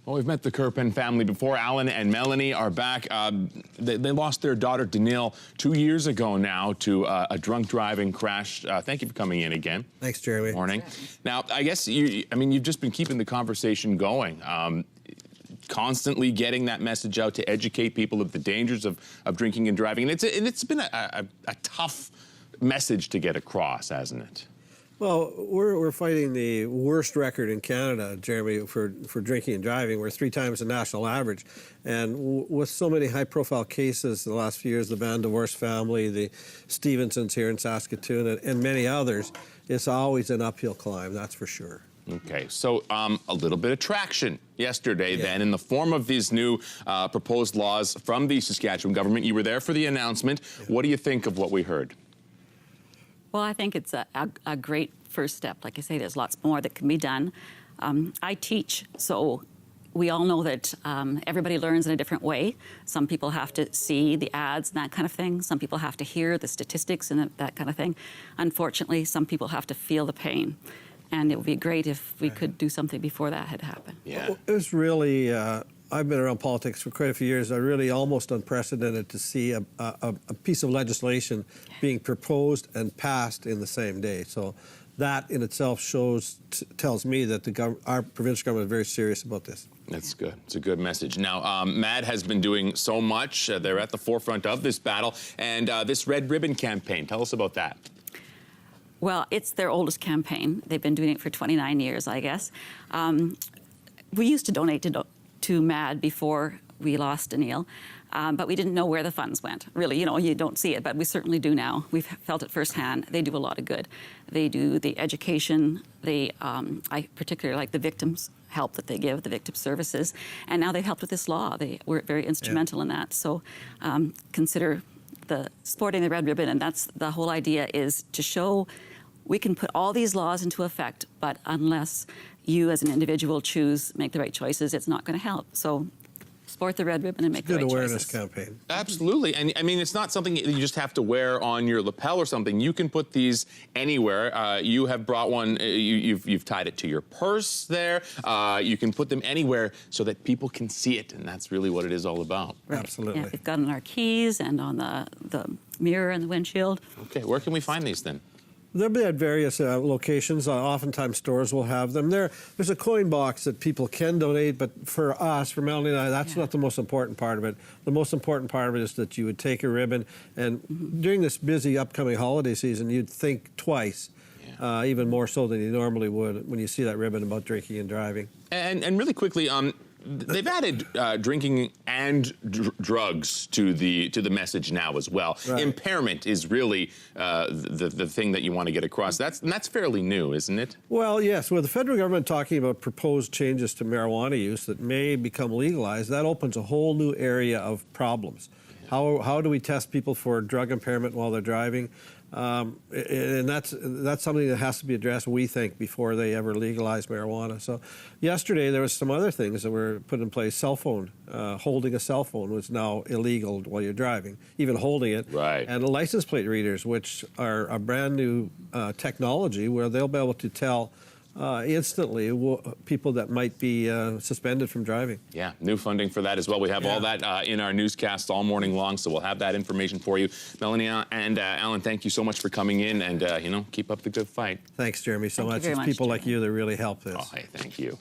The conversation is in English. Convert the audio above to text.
Well, we've met the Kerpans family before. Alan and Melanie are back. They lost their daughter, Danielle, 2 years ago now to a drunk driving crash. Thank you for coming in again. Thanks, Jeremy. Morning. Now, I guess, you've just been keeping the conversation going. Constantly getting that message out to educate people of the dangers of drinking and driving. And it's been a tough message to get across, hasn't it? Well, we're fighting the worst record in Canada, Jeremy, for drinking and driving. We're 3 times the national average. And with so many high-profile cases the last few years, the Van Divorce family, the Stevensons here in Saskatoon, and many others, it's always an uphill climb, that's for sure. Okay, so a little bit of traction yesterday then in the form of these new proposed laws from the Saskatchewan government. You were there for the announcement. Yeah. What do you think of what we heard? Well, I think it's a great first step. Like I say, there's lots more that can be done. I teach, so we all know that everybody learns in a different way. Some people have to see the ads and that kind of thing. Some people have to hear the statistics and that kind of thing. Unfortunately, some people have to feel the pain. And it would be great if we could do something before that had happened. Yeah. Well, it was really, I've been around politics for quite a few years. I really almost unprecedented to see a piece of legislation being proposed and passed in the same day. So that in itself tells me that our provincial government is very serious about this. That's good. It's a good message. Now, MAD has been doing so much. They're at the forefront of this battle. And this Red Ribbon campaign, tell us about that. Well, it's their oldest campaign. They've been doing it for 29 years, I guess. We used to donate to MAD before we lost Danielle, but we didn't know where the funds went. Really, you don't see it, but we certainly do now. We've felt it firsthand. They do a lot of good. They do the education. I particularly like the victims' help that they give, the victim services, and now they've helped with this law. They were very instrumental in that. So consider sporting the red ribbon, and that's the whole idea, is to show we can put all these laws into effect, but unless you as an individual make the right choices, it's not going to help. So sport the red ribbon and make the right choices. Good awareness campaign. Absolutely. And I mean, it's not something that you just have to wear on your lapel or something. You can put these anywhere. You have brought one, you've tied it to your purse there. You can put them anywhere so that people can see it, and that's really what it is all about. Right. Absolutely. Yeah, we've got it on our keys and on the mirror and the windshield. Okay, where can we find these then? They'll be at various locations. Oftentimes stores will have them. There's a coin box that people can donate, but for us, for Melanie and I, that's not the most important part of it. The most important part of it is that you would take a ribbon, and during this busy upcoming holiday season, you'd think twice, even more so than you normally would when you see that ribbon about drinking and driving. And really quickly, they've added drinking and drugs to the message now as well. Right. Impairment is really the thing that you want to get across. That's fairly new, isn't it? Well, yes. With the federal government talking about proposed changes to marijuana use that may become legalized, that opens a whole new area of problems. How do we test people for drug impairment while they're driving? And that's something that has to be addressed, we think, before they ever legalize marijuana. So yesterday there was some other things that were put in place. Cell phone, holding a cell phone was now illegal while you're driving, even holding it. Right. And license plate readers, which are a brand new technology where they'll be able to tell instantly people that might be suspended from driving. Yeah, new funding for that as well. We have all that in our newscasts all morning long, so we'll have that information for you. Melanie and Alan, thank you so much for coming in, and keep up the good fight. Thanks, Jeremy, so much. It's people like you that really help this. Oh, hey, thank you.